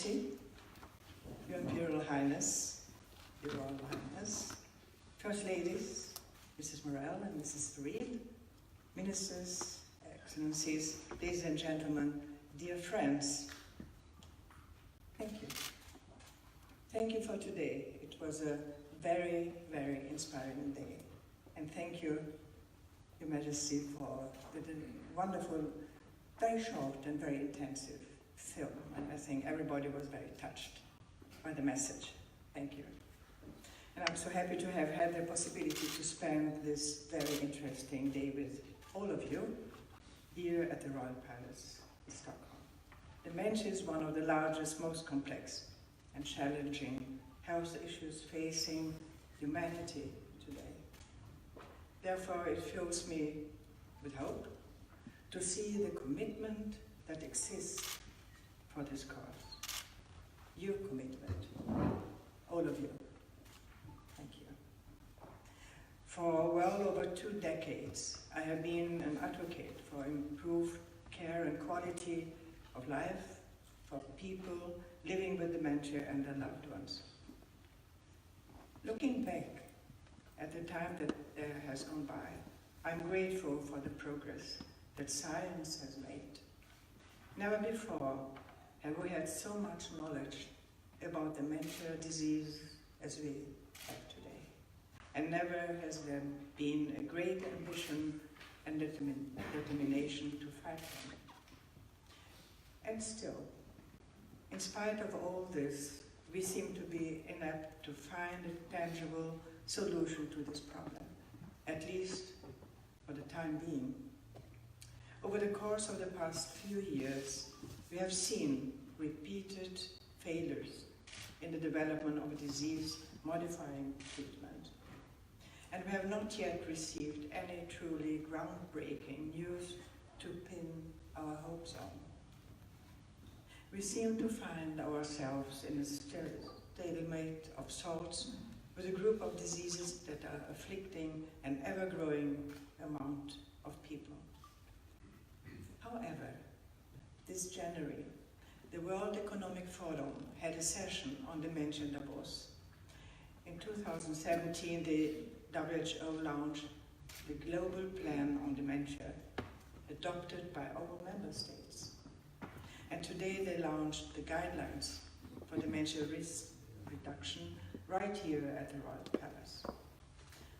Majesty, Your Imperial Highness, Your Royal Highness, First Ladies, Mrs. Morel and Mrs. Reed, Ministers, Excellencies, ladies and gentlemen, dear friends, thank you. Thank you for today. It was a very, very inspiring day. And thank you, Your Majesty, for the wonderful, very short and very intensive film. And I think everybody was very touched by the message. Thank you. And I'm so happy to have had the possibility to spend this very interesting day with all of you here at the Royal Palace in Stockholm. Dementia is one of the largest, most complex and challenging health issues facing humanity today. Therefore, it fills me with hope to see the commitment that exists for this cause. Your commitment, all of you. Thank you. For well over 2 decades, I have been an advocate for improved care and quality of life for people living with dementia and their loved ones. Looking back at the time that has gone by, I'm grateful for the progress that science has made. Never before have we had so much knowledge about dementia disease as we have today. And never has there been a great ambition and determination to fight them. And still, in spite of all this, we seem to be inept to find a tangible solution to this problem, at least for the time being. Over the course of the past few years, we have seen repeated failures in the development of a disease-modifying treatment. And we have not yet received any truly groundbreaking news to pin our hopes on. We seem to find ourselves in a stalemate of sorts with a group of diseases that are afflicting an ever-growing amount of people. However, this January, the World Economic Forum had a session on dementia in Davos. In 2017, the WHO launched the Global Plan on Dementia, adopted by all member states. And today they launched the guidelines for dementia risk reduction right here at the Royal Palace.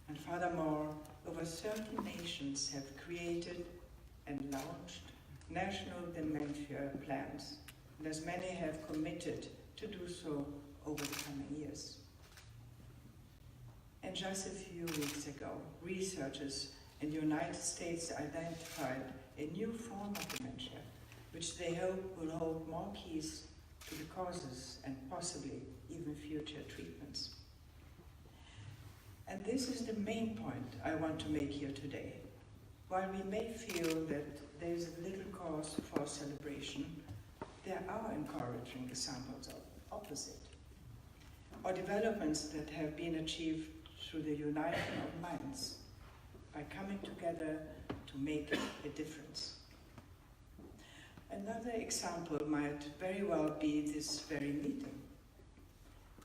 And furthermore, over 30 nations have created and launched national dementia plans, and as many have committed to do so over the coming years. And just a few weeks ago, researchers in the United States identified a new form of dementia, which they hope will hold more keys to the causes and possibly even future treatments. And this is the main point I want to make here today. While we may feel that there is little cause for celebration, there are encouraging examples of opposite, or developments that have been achieved through the uniting of minds by coming together to make a difference. Another example might very well be this very meeting,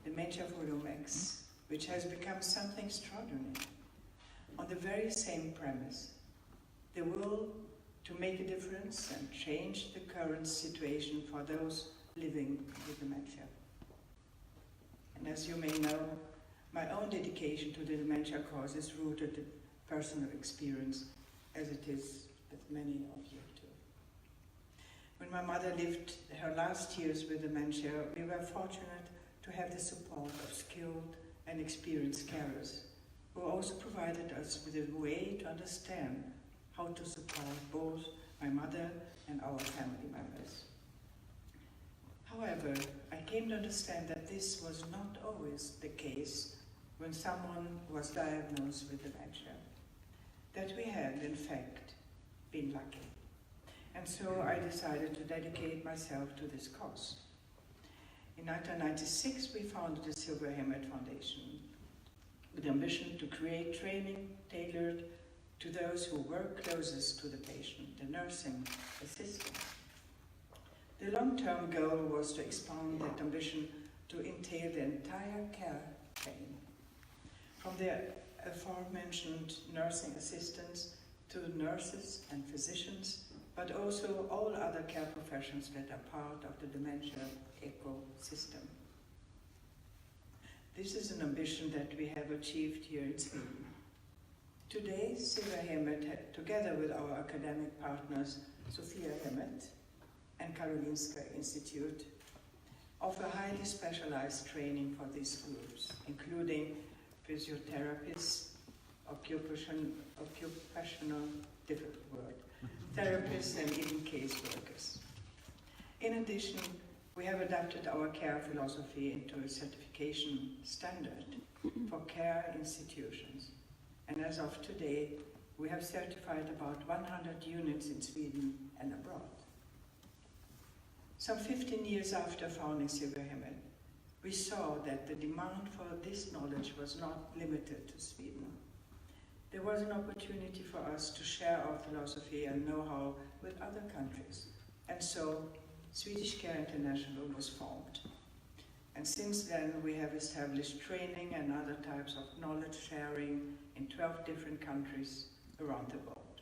Dementia Forum X, which has become something extraordinary on the very same premise, the will to make a difference and change the current situation for those living with dementia. And as you may know, my own dedication to the dementia cause is rooted in personal experience, as it is with many of you too. When my mother lived her last years with dementia, we were fortunate to have the support of skilled and experienced carers, who also provided us with a way to understand how to support both my mother and our family members. However, I came to understand that this was not always the case when someone was diagnosed with dementia, that we had, in fact, been lucky. And so I decided to dedicate myself to this cause. In 1996, we founded the Silvia Foundation with the ambition to create training tailored to those who work closest to the patient, the nursing assistant. The long-term goal was to expand that ambition to entail the entire care chain, from the aforementioned nursing assistants to nurses and physicians, but also all other care professions that are part of the dementia ecosystem. This is an ambition that we have achieved here in Sweden. Today, Silvia Hemmet, together with our academic partners Sofia Hemmet and Karolinska Institute, offer highly specialized training for these groups, including physiotherapists, occupational, difficult word, therapists and even caseworkers. In addition, we have adapted our care philosophy into a certification standard for care institutions. And as of today, we have certified about 100 units in Sweden and abroad. Some 15 years after founding Silvia Hemmet, we saw that the demand for this knowledge was not limited to Sweden. There was an opportunity for us to share our philosophy and know-how with other countries. And so, Swedish Care International was formed. And since then, we have established training and other types of knowledge sharing in 12 different countries around the world.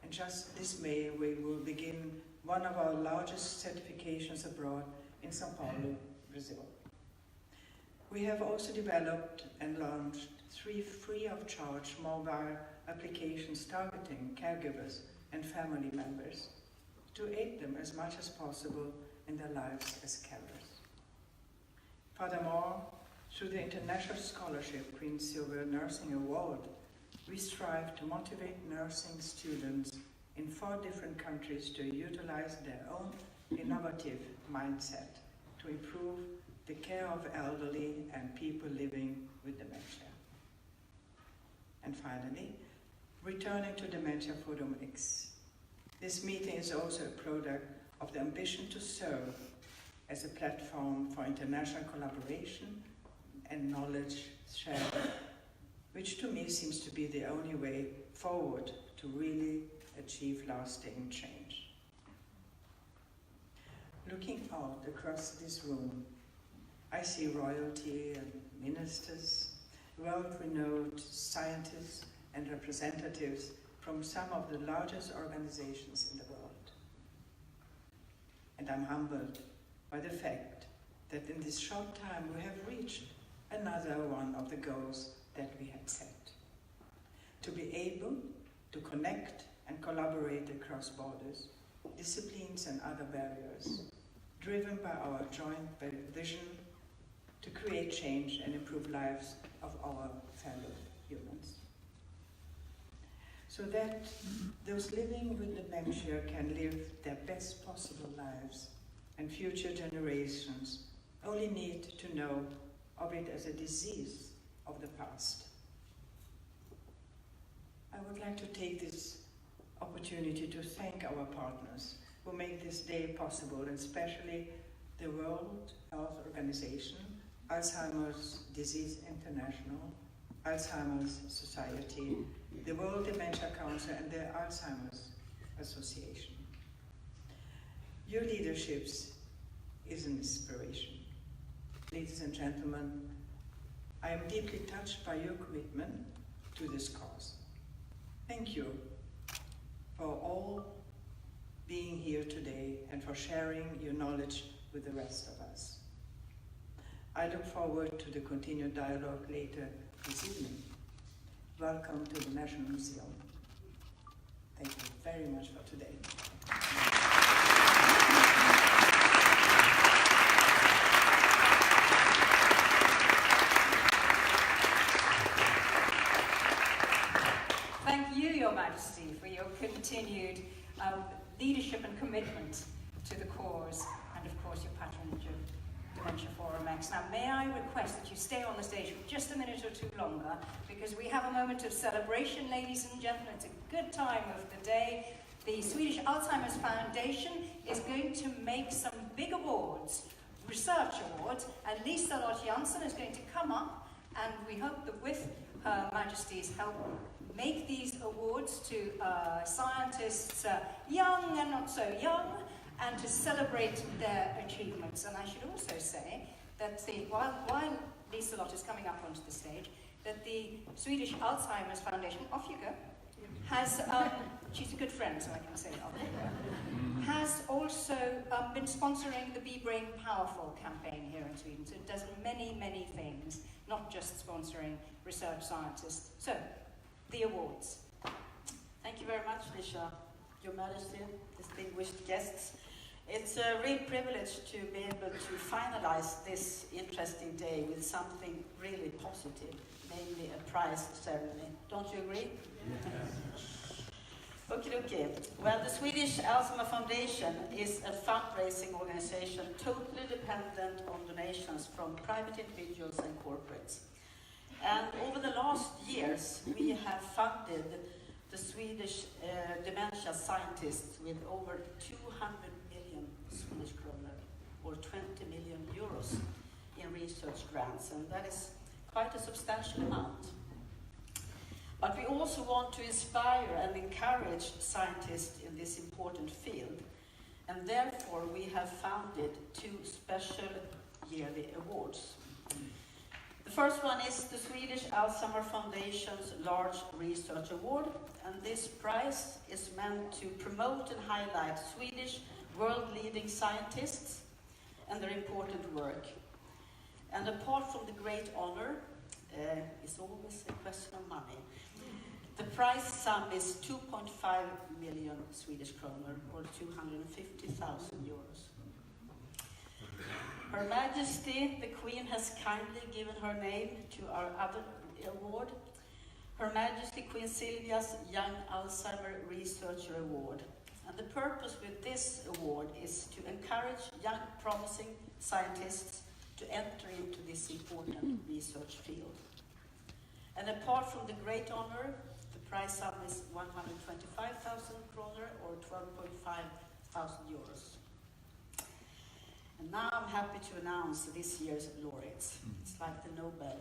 And just this May, we will begin one of our largest certifications abroad in São Paulo, Brazil. We have also developed and launched 3 free-of-charge mobile applications targeting caregivers and family members to aid them as much as possible in their lives as carers. Furthermore, through the international scholarship Queen Silvia Nursing Award, we strive to motivate nursing students in 4 different countries to utilize their own innovative mindset to improve the care of elderly and people living with dementia. And finally, returning to Dementia Forum X. This meeting is also a product of the ambition to serve as a platform for international collaboration and knowledge sharing, which to me seems to be the only way forward to really achieve lasting change. Looking out across this room, I see royalty and ministers, world-renowned scientists and representatives from some of the largest organizations in the world. And I'm humbled by the fact that in this short time we have reached another one of the goals that we had set. To be able to connect and collaborate across borders, disciplines and other barriers, driven by our joint vision to create change and improve lives of our fellow humans. So that those living with dementia can live their best possible lives and future generations only need to know of it as a disease of the past. I would like to take this opportunity to thank our partners who make this day possible, and especially the World Health Organization, Alzheimer's Disease International, Alzheimer's Society, the World Dementia Council, and the Alzheimer's Association. Your leaderships is an inspiration. Ladies and gentlemen, I am deeply touched by your commitment to this cause. Thank you for all being here today and for sharing your knowledge with the rest of us. I look forward to the continued dialogue later this evening. Welcome to the National Museum. Thank you very much for today. Thank you, Your Majesty, for your continued leadership and commitment to the cause, and of course your patronage of Dementia Forum X. Now, may I request that you stay on the stage for just a minute or two longer, because we have a moment of celebration, ladies and gentlemen. It's a good time of the day. The Swedish Alzheimer's Foundation is going to make some big awards, research awards, and Lisa Lott Janssen is going to come up, and we hope that with Her Majesty's help, make these awards to scientists young and not so young, and to celebrate their achievements. And I should also say that while Liselott is coming up onto the stage, that the Swedish Alzheimer's Foundation, off you go, has, she's a good friend, so I can say off you go, has also been sponsoring the Be Brain Powerful campaign here in Sweden. So it does many, many things, not just sponsoring research scientists. So, the awards. Thank you very much, Lisha, Your Majesty, distinguished guests. It's a real privilege to be able to finalize this interesting day with something really positive, namely a prize ceremony. Don't you agree? Yes. Okay. Well, the Swedish Alzheimer Foundation is a fundraising organization totally dependent on donations from private individuals and corporates. And over the last years, we have funded the Swedish dementia scientists with over 200 million Swedish kronor, or 20 million euros in research grants, and that is quite a substantial amount. But we also want to inspire and encourage scientists in this important field, and therefore we have founded 2 special yearly awards. The first one is the Swedish Alzheimer Foundation's Large Research Award, and this prize is meant to promote and highlight Swedish world-leading scientists and their important work. And apart from the great honor, it's always a question of money. The prize sum is 2.5 million Swedish kronor, or 250,000 euros. Her Majesty, the Queen, has kindly given her name to our other award, Her Majesty Queen Silvia's Young Alzheimer Researcher Award. And the purpose with this award is to encourage young, promising scientists to enter into this important research field. And apart from the great honor, the prize sum is 125,000 kronor, or 12,500 euros. And now I'm happy to announce this year's laureates. It's like the Nobel.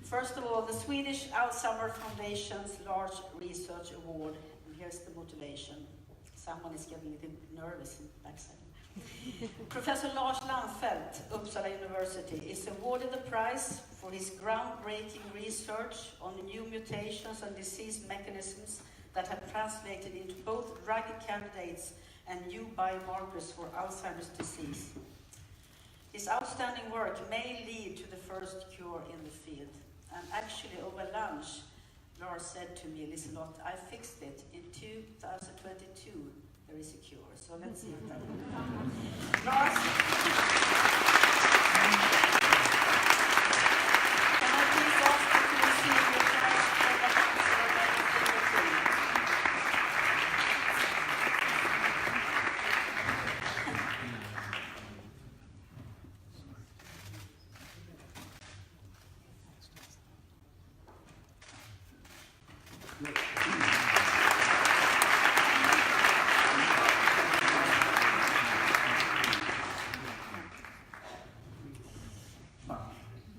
First of all, the Swedish Alzheimer Foundation's Large Research Award. And here's the motivation. Someone is getting a little nervous in the backside. Professor Lars Landfelt, Uppsala University, is awarded the prize for his groundbreaking research on the new mutations and disease mechanisms that have translated into both drug candidates and new biomarkers for Alzheimer's disease. His outstanding work may lead to the first cure in the field. And actually, over lunch, Lars said to me, Liselott, I fixed it. In 2022, there is a cure. So let's see if that will happen. Lars, can I please ask you to receive your prize for the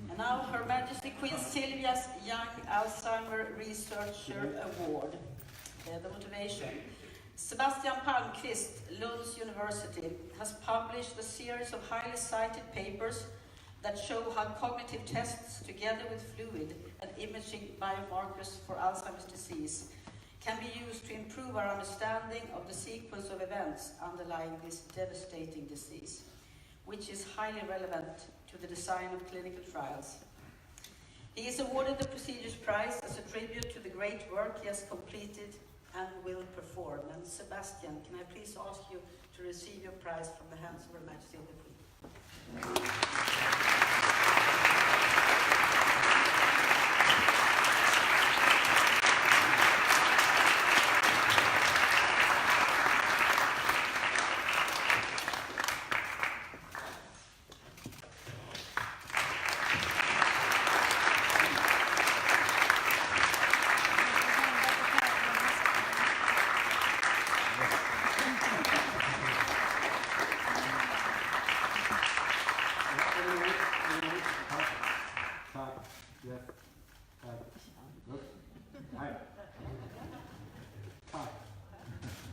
And now, Her Majesty Queen Silvia's Young Alzheimer Researcher Award. The motivation. Sebastian Palmqvist, Lund University, has published a series of highly cited papers that show how cognitive tests, together with fluid and imaging biomarkers for Alzheimer's disease, can be used to improve our understanding of the sequence of events underlying this devastating disease, which is highly relevant to the design of clinical trials. He is awarded the prestigious prize as a tribute to the great work he has completed and will perform. And Sebastian, can I please ask you to receive your prize from the hands of Her Majesty the Queen?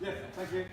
Yes, thank you.